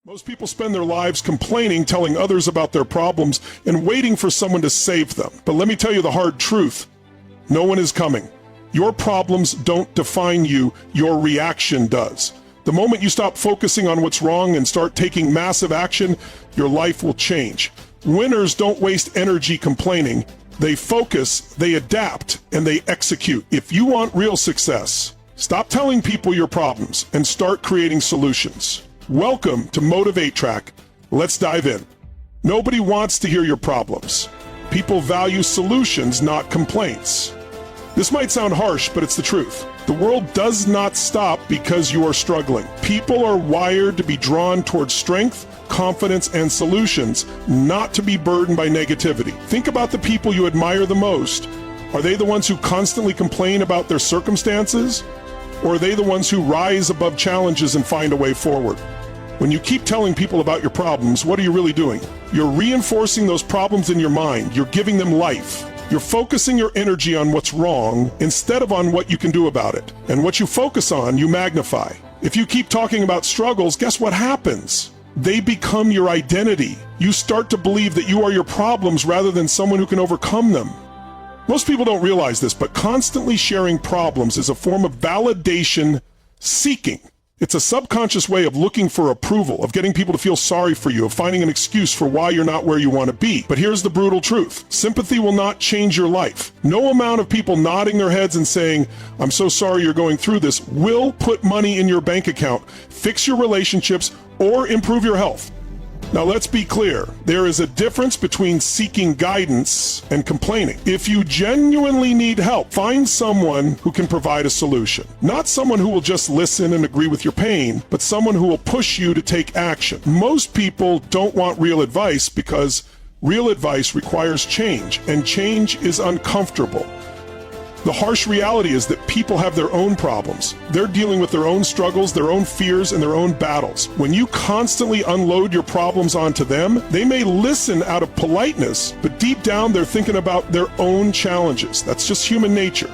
Most people spend their lives complaining, telling others about their problems, and waiting for someone to save them. But let me tell you the hard truth. No one is coming. Your problems don't define you. Your reaction does. The moment you stop focusing on what's wrong and start taking massive action, your life will change. Winners don't waste energy complaining. They focus, they adapt, and they execute. If you want real success, stop telling people your problems and start creating solutions. Welcome to Motivate Track. Let's dive in. Nobody wants to hear your problems. People value solutions, not complaints. This might sound harsh, but it's the truth. The world does not stop because you are struggling. People are wired to be drawn towards strength, confidence, and solutions, not to be burdened by negativity. Think about the people you admire the most. Are they the ones who constantly complain about their circumstances? Or are they the ones who rise above challenges and find a way forward? When you keep telling people about your problems, what are you really doing? You're reinforcing those problems in your mind. You're giving them life. You're focusing your energy on what's wrong instead of on what you can do about it. And what you focus on, you magnify. If you keep talking about struggles, guess what happens? They become your identity. You start to believe that you are your problems rather than someone who can overcome them. Most people don't realize this, but constantly sharing problems is a form of validation seeking. It's a subconscious way of looking for approval, of getting people to feel sorry for you, of finding an excuse for why you're not where you want to be. But here's the brutal truth. Sympathy will not change your life. No amount of people nodding their heads and saying, "I'm so sorry you're going through this," will put money in your bank account, fix your relationships, or improve your health. Now let's be clear. There is a difference between seeking guidance and complaining. If you genuinely need help, find someone who can provide a solution. Not someone who will just listen and agree with your pain, but someone who will push you to take action. Most people don't want real advice because real advice requires change, and change is uncomfortable. The harsh reality is that people have their own problems. They're dealing with their own struggles, their own fears, and their own battles. When you constantly unload your problems onto them, they may listen out of politeness, but deep down they're thinking about their own challenges. That's just human nature.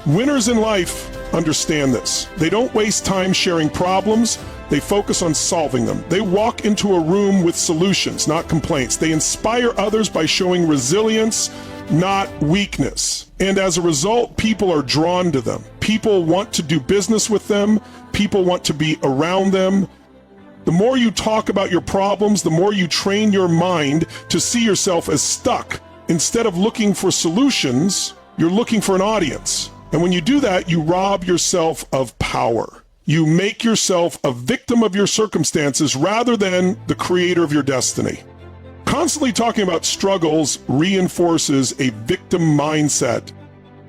Winners in life understand this. They don't waste time sharing problems. They focus on solving them. They walk into a room with solutions, not complaints. They inspire others by showing resilience, not weakness. And as a result, people are drawn to them. People want to do business with them. People want to be around them. The more you talk about your problems, the more you train your mind to see yourself as stuck. Instead of looking for solutions, you're looking for an audience. And when you do that, you rob yourself of power. You make yourself a victim of your circumstances rather than the creator of your destiny. Constantly talking about struggles reinforces a victim mindset.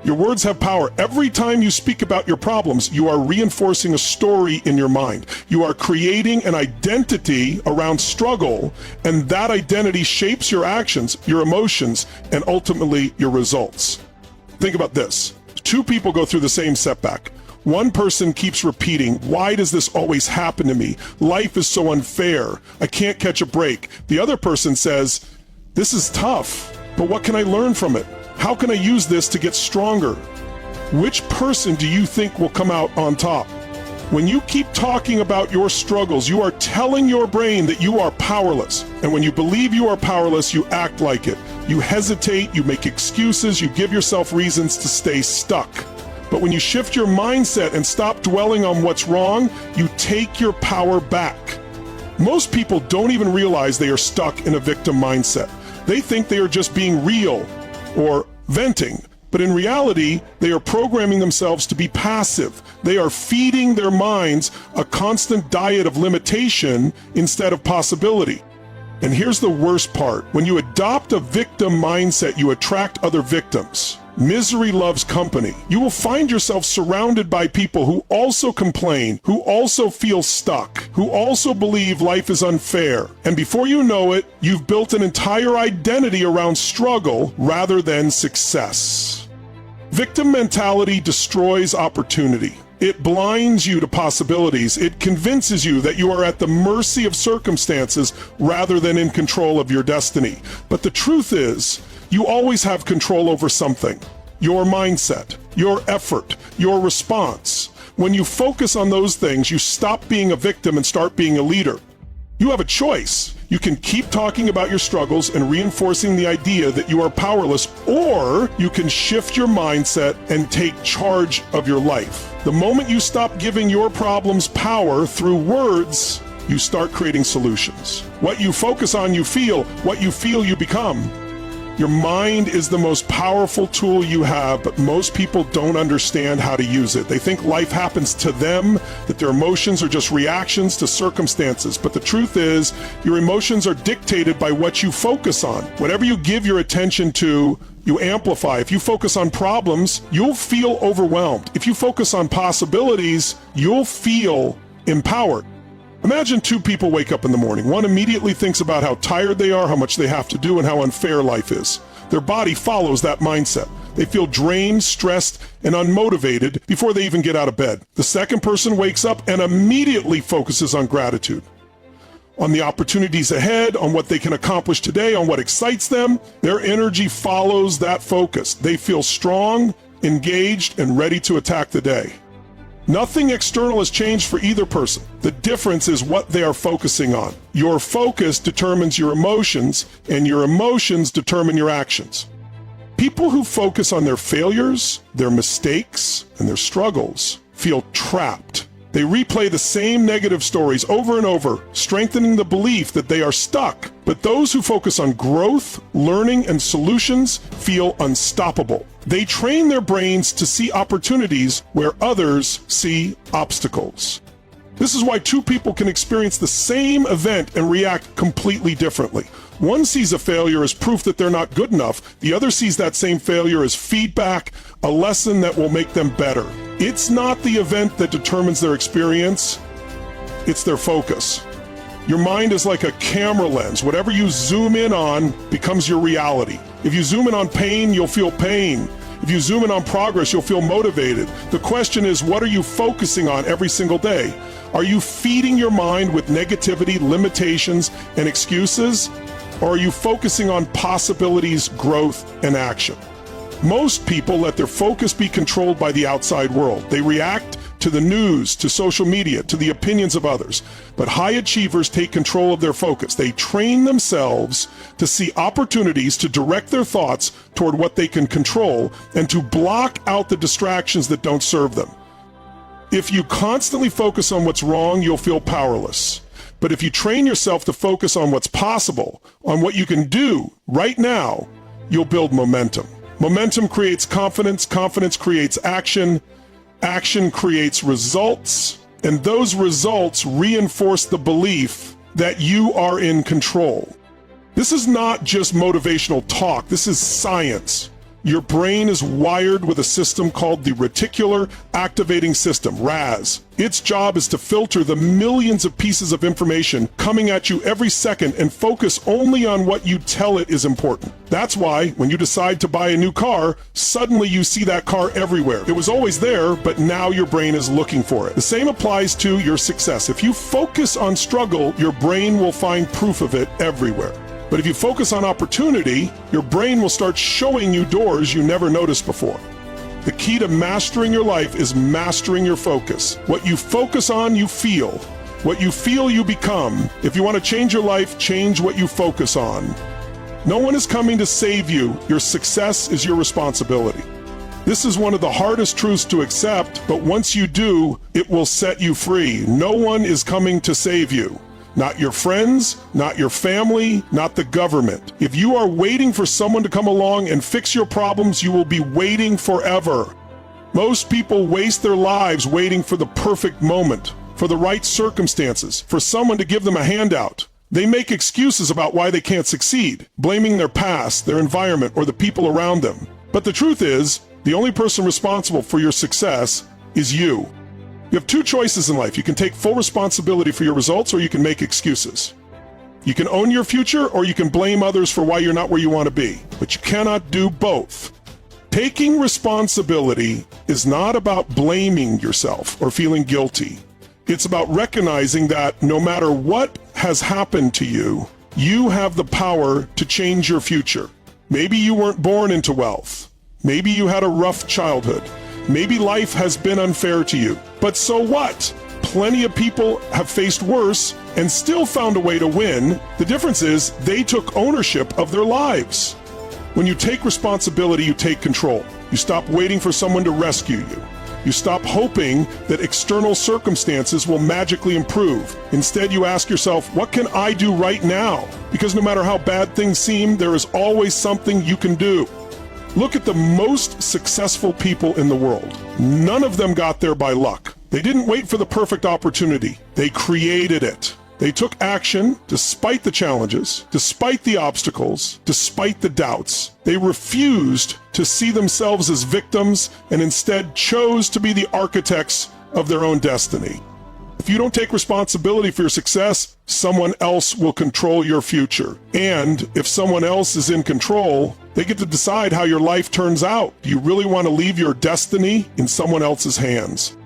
Your words have power. Every time you speak about your problems, you are reinforcing a story in your mind. You are creating an identity around struggle, and that identity shapes your actions, your emotions, and ultimately your results. Think about this. Two people go through the same setback. One person keeps repeating, "Why does this always happen to me? Life is so unfair. I can't catch a break." The other person says, "This is tough, but what can I learn from it? How can I use this to get stronger?" Which person do you think will come out on top? When you keep talking about your struggles, you are telling your brain that you are powerless. And when you believe you are powerless, you act like it. You hesitate, you make excuses, you give yourself reasons to stay stuck. But when you shift your mindset and stop dwelling on what's wrong, you take your power back. Most people don't even realize they are stuck in a victim mindset. They think they are just being real or venting. But in reality, they are programming themselves to be passive. They are feeding their minds a constant diet of limitation instead of possibility. And here's the worst part. When you adopt a victim mindset, you attract other victims. Misery loves company. You will find yourself surrounded by people who also complain, who also feel stuck, who also believe life is unfair. And before you know it, you've built an entire identity around struggle rather than success. Victim mentality destroys opportunity. It blinds you to possibilities. It convinces you that you are at the mercy of circumstances rather than in control of your destiny. But the truth is, you always have control over something. Your mindset, your effort, your response. When you focus on those things, you stop being a victim and start being a leader. You have a choice. You can keep talking about your struggles and reinforcing the idea that you are powerless, or you can shift your mindset and take charge of your life. The moment you stop giving your problems power through words, you start creating solutions. What you focus on, you feel. What you feel, you become. Your mind is the most powerful tool you have, but most people don't understand how to use it. They think life happens to them, that their emotions are just reactions to circumstances. But the truth is, your emotions are dictated by what you focus on. Whatever you give your attention to, you amplify. If you focus on problems, you'll feel overwhelmed. If you focus on possibilities, you'll feel empowered. Imagine two people wake up in the morning. One immediately thinks about how tired they are, how much they have to do, and how unfair life is. Their body follows that mindset. They feel drained, stressed, and unmotivated before they even get out of bed. The second person wakes up and immediately focuses on gratitude, on the opportunities ahead, on what they can accomplish today, on what excites them. Their energy follows that focus. They feel strong, engaged, and ready to attack the day. Nothing external has changed for either person. The difference is what they are focusing on. Your focus determines your emotions, and your emotions determine your actions. People who focus on their failures, their mistakes, and their struggles feel trapped. They replay the same negative stories over and over, strengthening the belief that they are stuck. But those who focus on growth, learning, and solutions feel unstoppable. They train their brains to see opportunities where others see obstacles. This is why two people can experience the same event and react completely differently. One sees a failure as proof that they're not good enough. The other sees that same failure as feedback, a lesson that will make them better. It's not the event that determines their experience, it's their focus. Your mind is like a camera lens. Whatever you zoom in on becomes your reality. If you zoom in on pain, you'll feel pain. If you zoom in on progress, you'll feel motivated. The question is, what are you focusing on every single day? Are you feeding your mind with negativity, limitations, and excuses? Or are you focusing on possibilities, growth, and action? Most people let their focus be controlled by the outside world. They react to the news, to social media, to the opinions of others. But high achievers take control of their focus. They train themselves to see opportunities, to direct their thoughts toward what they can control, and to block out the distractions that don't serve them. If you constantly focus on what's wrong, you'll feel powerless. But if you train yourself to focus on what's possible, on what you can do right now, you'll build momentum. Momentum creates confidence, confidence creates action, action creates results, and those results reinforce the belief that you are in control. This is not just motivational talk, this is science. Your brain is wired with a system called the reticular activating system, RAS. Its job is to filter the millions of pieces of information coming at you every second and focus only on what you tell it is important. That's why when you decide to buy a new car, suddenly you see that car everywhere. It was always there, but now your brain is looking for it. The same applies to your success. If you focus on struggle, your brain will find proof of it everywhere. But if you focus on opportunity, your brain will start showing you doors you never noticed before. The key to mastering your life is mastering your focus. What you focus on, you feel. What you feel, you become. If you want to change your life, change what you focus on. No one is coming to save you. Your success is your responsibility. This is one of the hardest truths to accept, but once you do, it will set you free. No one is coming to save you. Not your friends, not your family, not the government. If you are waiting for someone to come along and fix your problems, you will be waiting forever. Most people waste their lives waiting for the perfect moment, for the right circumstances, for someone to give them a handout. They make excuses about why they can't succeed, blaming their past, their environment, or the people around them. But the truth is, the only person responsible for your success is you. You have two choices in life. You can take full responsibility for your results, or you can make excuses. You can own your future, or you can blame others for why you're not where you want to be. But you cannot do both. Taking responsibility is not about blaming yourself or feeling guilty. It's about recognizing that no matter what has happened to you, you have the power to change your future. Maybe you weren't born into wealth. Maybe you had a rough childhood. Maybe life has been unfair to you. But so what? Plenty of people have faced worse and still found a way to win. The difference is they took ownership of their lives. When you take responsibility, you take control. You stop waiting for someone to rescue you. You stop hoping that external circumstances will magically improve. Instead, you ask yourself, what can I do right now? Because no matter how bad things seem, there is always something you can do. Look at the most successful people in the world. None of them got there by luck. They didn't wait for the perfect opportunity. They created it. They took action despite the challenges, despite the obstacles, despite the doubts. They refused to see themselves as victims and instead chose to be the architects of their own destiny. If you don't take responsibility for your success, someone else will control your future. And if someone else is in control, they get to decide how your life turns out. Do you really want to leave your destiny in someone else's hands?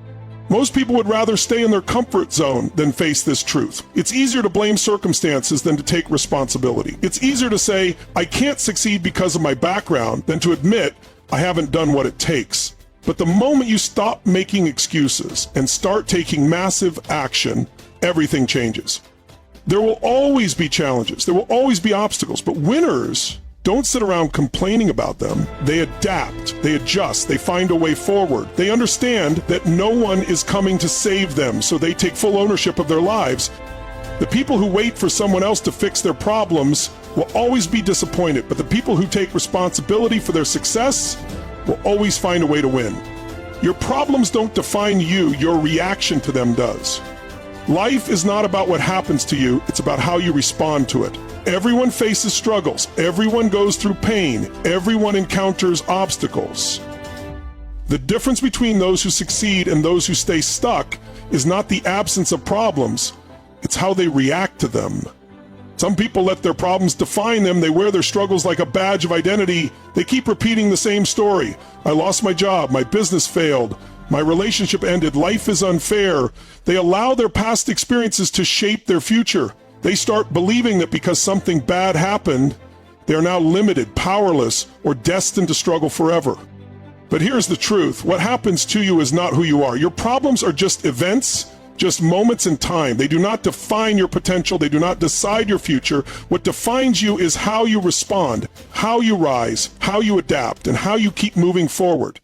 Most people would rather stay in their comfort zone than face this truth. It's easier to blame circumstances than to take responsibility. It's easier to say, I can't succeed because of my background, than to admit, I haven't done what it takes. But the moment you stop making excuses and start taking massive action, everything changes. There will always be challenges. There will always be obstacles, but winners don't sit around complaining about them. They adapt, they adjust, they find a way forward. They understand that no one is coming to save them, so they take full ownership of their lives. The people who wait for someone else to fix their problems will always be disappointed, but the people who take responsibility for their success will always find a way to win. Your problems don't define you, your reaction to them does. Life is not about what happens to you, it's about how you respond to it. Everyone faces struggles. Everyone goes through pain. Everyone encounters obstacles. The difference between those who succeed and those who stay stuck is not the absence of problems, it's how they react to them. Some people let their problems define them. They wear their struggles like a badge of identity. They keep repeating the same story. I lost my job. My business failed. My relationship ended. Life is unfair. They allow their past experiences to shape their future. They start believing that because something bad happened, they are now limited, powerless, or destined to struggle forever. But here's the truth. What happens to you is not who you are. Your problems are just events, just moments in time. They do not define your potential. They do not decide your future. What defines you is how you respond, how you rise, how you adapt, and how you keep moving forward.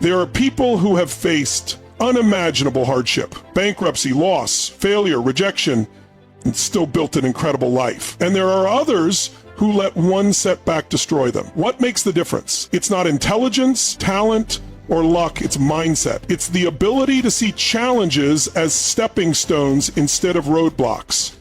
There are people who have faced unimaginable hardship, bankruptcy, loss, failure, rejection, and still built an incredible life. And there are others who let one setback destroy them. What makes the difference? It's not intelligence, talent, or luck, it's mindset. It's the ability to see challenges as stepping stones instead of roadblocks.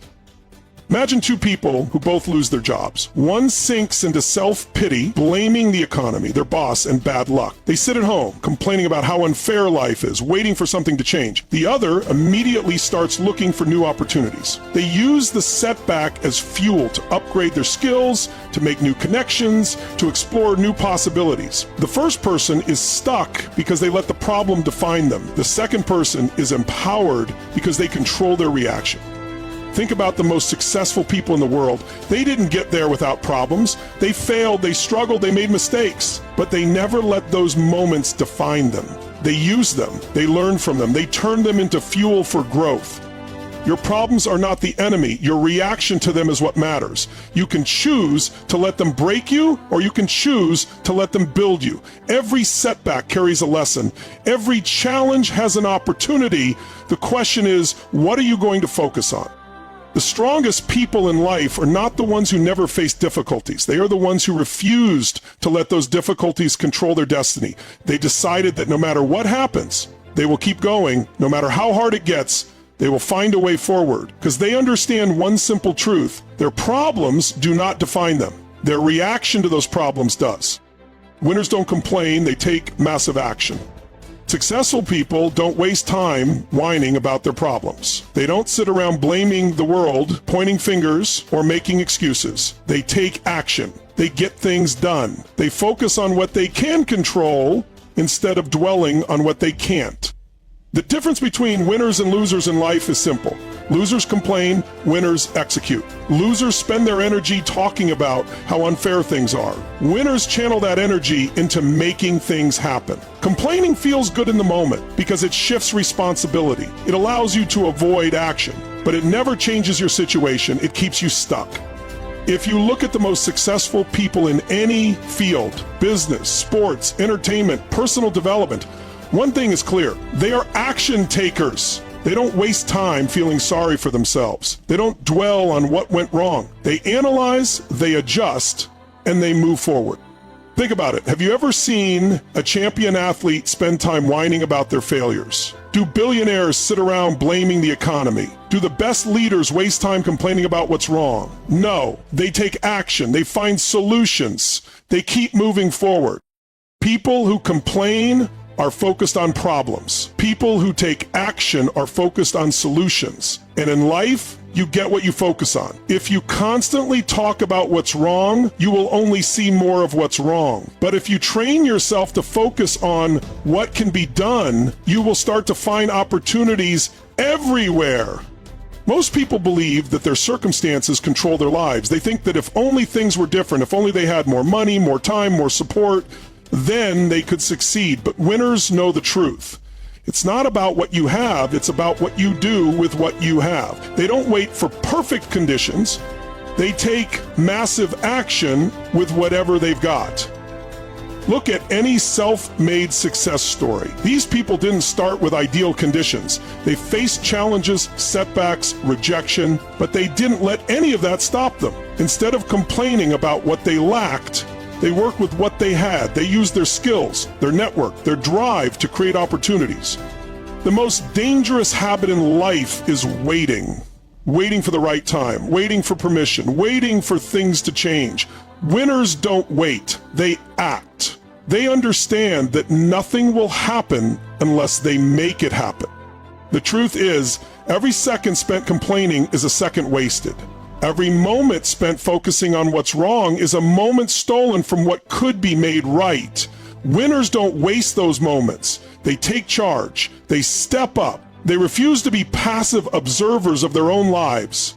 Imagine two people who both lose their jobs. One sinks into self-pity, blaming the economy, their boss, and bad luck. They sit at home, complaining about how unfair life is, waiting for something to change. The other immediately starts looking for new opportunities. They use the setback as fuel to upgrade their skills, to make new connections, to explore new possibilities. The first person is stuck because they let the problem define them. The second person is empowered because they control their reaction. Think about the most successful people in the world. They didn't get there without problems. They failed, they struggled, they made mistakes, but they never let those moments define them. They used them, they learned from them, they turned them into fuel for growth. Your problems are not the enemy. Your reaction to them is what matters. You can choose to let them break you, or you can choose to let them build you. Every setback carries a lesson. Every challenge has an opportunity. The question is, what are you going to focus on? The strongest people in life are not the ones who never face difficulties. They are the ones who refused to let those difficulties control their destiny. They decided that no matter what happens, they will keep going. No matter how hard it gets, they will find a way forward, because they understand one simple truth. Their problems do not define them. Their reaction to those problems does. Winners don't complain, they take massive action. Successful people don't waste time whining about their problems. They don't sit around blaming the world, pointing fingers, or making excuses. They take action. They get things done. They focus on what they can control instead of dwelling on what they can't. The difference between winners and losers in life is simple. Losers complain, winners execute. Losers spend their energy talking about how unfair things are. Winners channel that energy into making things happen. Complaining feels good in the moment because it shifts responsibility. It allows you to avoid action, but it never changes your situation. It keeps you stuck. If you look at the most successful people in any field, business, sports, entertainment, personal development, one thing is clear: they are action takers. They don't waste time feeling sorry for themselves. They don't dwell on what went wrong. They analyze, they adjust, and they move forward. Think about it. Have you ever seen a champion athlete spend time whining about their failures? Do billionaires sit around blaming the economy? Do the best leaders waste time complaining about what's wrong? No. They take action. They find solutions. They keep moving forward. People who complain are focused on problems. People who take action are focused on solutions. And in life, you get what you focus on. If you constantly talk about what's wrong, you will only see more of what's wrong. But if you train yourself to focus on what can be done, you will start to find opportunities everywhere. Most people believe that their circumstances control their lives. They think that if only things were different, if only they had more money, more time, more support, then they could succeed. But winners know the truth. It's not about what you have, it's about what you do with what you have. They don't wait for perfect conditions. They take massive action with whatever they've got. Look at any self-made success story. These people didn't start with ideal conditions. They faced challenges, setbacks, rejection, but they didn't let any of that stop them. Instead of complaining about what they lacked, they worked with what they had. They used their skills, their network, their drive to create opportunities. The most dangerous habit in life is waiting. Waiting for the right time, waiting for permission, waiting for things to change. Winners don't wait, they act. They understand that nothing will happen unless they make it happen. The truth is, every second spent complaining is a second wasted. Every moment spent focusing on what's wrong is a moment stolen from what could be made right. Winners don't waste those moments. They take charge. They step up. They refuse to be passive observers of their own lives.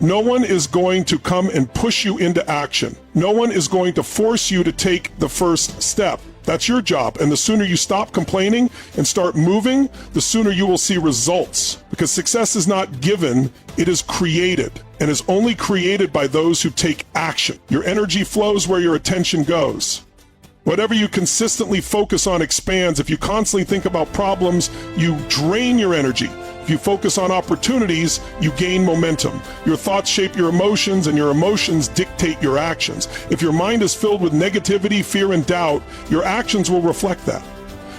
No one is going to come and push you into action. No one is going to force you to take the first step. That's your job. And the sooner you stop complaining and start moving, the sooner you will see results. Because success is not given, it is created, and is only created by those who take action. Your energy flows where your attention goes. Whatever you consistently focus on expands. If you constantly think about problems, you drain your energy. If you focus on opportunities, you gain momentum. Your thoughts shape your emotions, and your emotions dictate your actions. If your mind is filled with negativity, fear, and doubt, your actions will reflect that.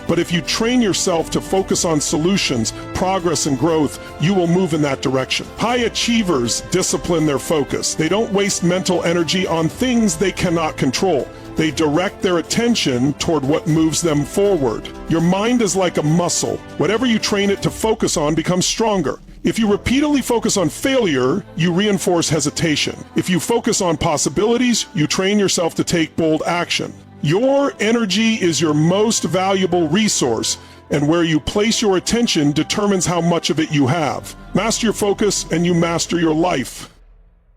But if you train yourself to focus on solutions, progress, and growth, you will move in that direction. High achievers discipline their focus. They don't waste mental energy on things they cannot control. They direct their attention toward what moves them forward. Your mind is like a muscle. Whatever you train it to focus on becomes stronger. If you repeatedly focus on failure, you reinforce hesitation. If you focus on possibilities, you train yourself to take bold action. Your energy is your most valuable resource, and where you place your attention determines how much of it you have. Master your focus, and you master your life.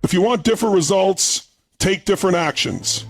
If you want different results, take different actions.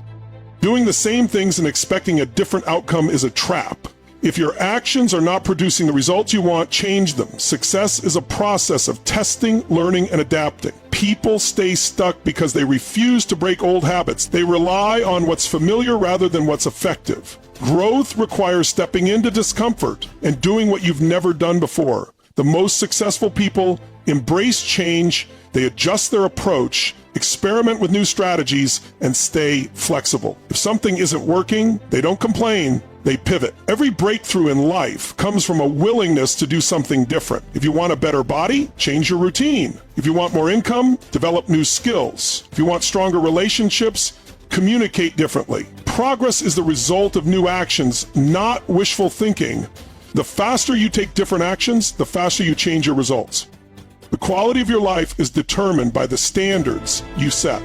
Doing the same things and expecting a different outcome is a trap. If your actions are not producing the results you want, change them. Success is a process of testing, learning, and adapting. People stay stuck because they refuse to break old habits. They rely on what's familiar rather than what's effective. Growth requires stepping into discomfort and doing what you've never done before. The most successful people embrace change, they adjust their approach, experiment with new strategies, and stay flexible. If something isn't working, they don't complain, they pivot. Every breakthrough in life comes from a willingness to do something different. If you want a better body, change your routine. If you want more income, develop new skills. If you want stronger relationships, communicate differently. Progress is the result of new actions, not wishful thinking. The faster you take different actions, the faster you change your results. The quality of your life is determined by the standards you set.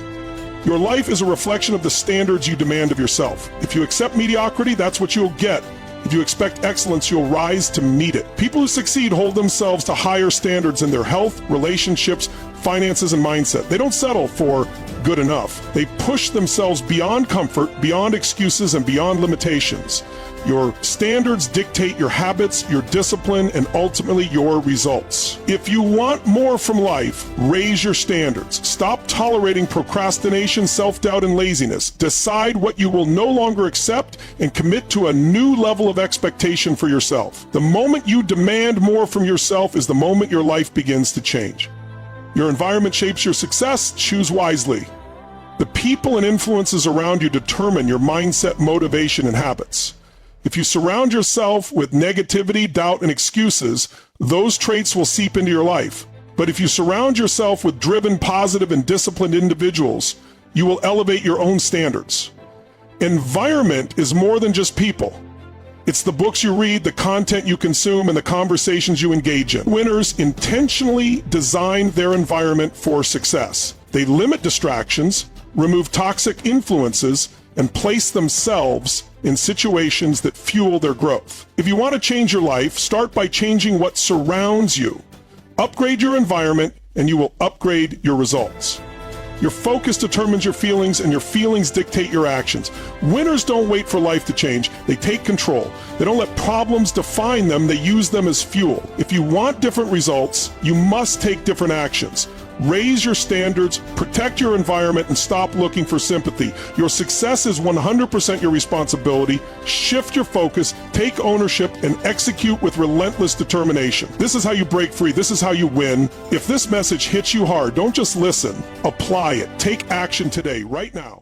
Your life is a reflection of the standards you demand of yourself. If you accept mediocrity, that's what you'll get. If you expect excellence, you'll rise to meet it. People who succeed hold themselves to higher standards in their health, relationships, finances, and mindset. They don't settle for good enough. They push themselves beyond comfort, beyond excuses, and beyond limitations. Your standards dictate your habits, your discipline, and ultimately your results. If you want more from life, raise your standards. Stop tolerating procrastination, self-doubt, and laziness. Decide what you will no longer accept and commit to a new level of expectation for yourself. The moment you demand more from yourself is the moment your life begins to change. Your environment shapes your success. Choose wisely. The people and influences around you determine your mindset, motivation, and habits. If you surround yourself with negativity, doubt, and excuses, those traits will seep into your life. But if you surround yourself with driven, positive, and disciplined individuals, you will elevate your own standards. Environment is more than just people. It's the books you read, the content you consume, and the conversations you engage in. Winners intentionally design their environment for success. They limit distractions, remove toxic influences, and place themselves in situations that fuel their growth. If you want to change your life, start by changing what surrounds you. Upgrade your environment, and you will upgrade your results. Your focus determines your feelings, and your feelings dictate your actions. Winners don't wait for life to change. They take control. They don't let problems define them. They use them as fuel. If you want different results, you must take different actions. Raise your standards, protect your environment, and stop looking for sympathy. Your success is 100% your responsibility. Shift your focus, take ownership, and execute with relentless determination. This is how you break free. This is how you win. If this message hits you hard, don't just listen. Apply it. Take action today, right now.